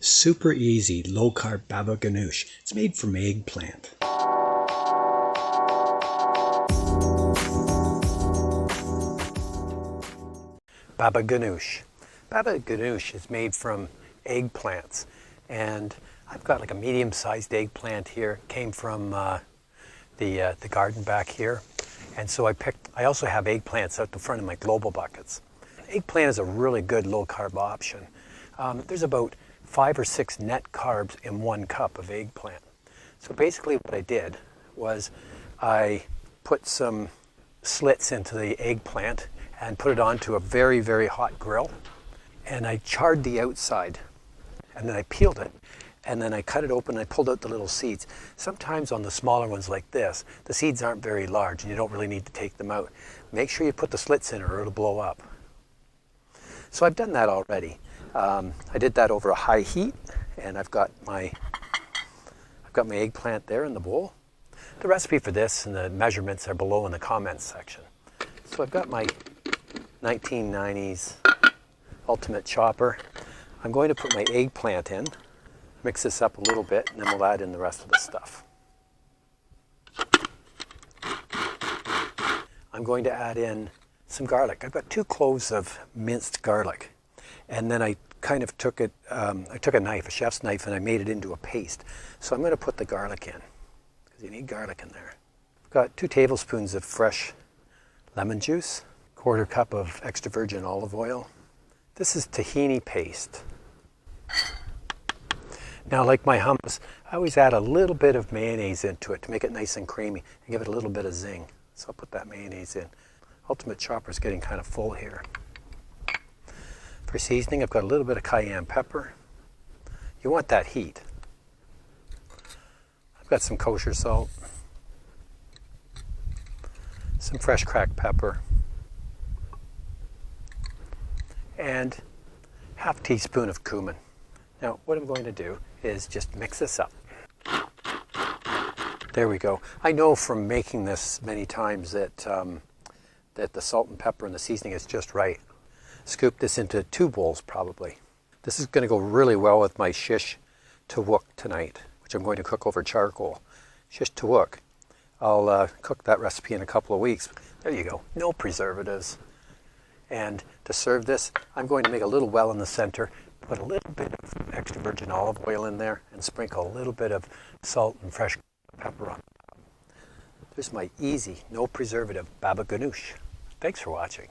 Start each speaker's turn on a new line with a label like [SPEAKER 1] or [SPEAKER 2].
[SPEAKER 1] Super easy, low-carb baba ganoush. It's made from eggplant. Baba ganoush. Baba ganoush is made from eggplants, and I've got like a medium-sized eggplant here. It came from the garden back here, and so I also have eggplants out the front of my global buckets. Eggplant is a really good low-carb option. There's about 5 or 6 net carbs in 1 cup of eggplant. So basically what I did was I put some slits into the eggplant and put it onto a very, very hot grill, and I charred the outside, and then I peeled it, and then I cut it open and I pulled out the little seeds. Sometimes on the smaller ones like this, the seeds aren't very large and you don't really need to take them out. Make sure you put the slits in or it'll blow up. So I've done that already. I did that over a high heat, and I've got my eggplant there in the bowl. The recipe for this and the measurements are below in the comments section. So I've got my 1990s ultimate chopper. I'm going to put my eggplant in, mix this up a little bit, and then we'll add in the rest of the stuff. I'm going to add in some garlic. I've got 2 cloves of minced garlic, and then I kind of took it, I took a knife, a chef's knife, and I made it into a paste. So I'm going to put the garlic in, because you need garlic in there. I've got 2 tablespoons of fresh lemon juice, 1/4 cup of extra virgin olive oil. This is tahini paste. Now, like my hummus, I always add a little bit of mayonnaise into it to make it nice and creamy and give it a little bit of zing. So I'll put that mayonnaise in. Ultimate chopper is getting kind of full here. For seasoning, I've got a little bit of cayenne pepper. You want that heat. I've got some kosher salt, some fresh cracked pepper, and 1/2 teaspoon of cumin. Now, what I'm going to do is just mix this up. There we go. I know from making this many times that the salt and pepper and the seasoning is just right. Scoop this into 2 bowls probably. This is going to go really well with my shish tawuk tonight, which I'm going to cook over charcoal. Shish tawuk. I'll cook that recipe in a couple of weeks. There you go. No preservatives. And to serve this, I'm going to make a little well in the center, put a little bit of extra virgin olive oil in there, and sprinkle a little bit of salt and fresh pepper on top. There's my easy, no preservative baba ganoush. Thanks for watching.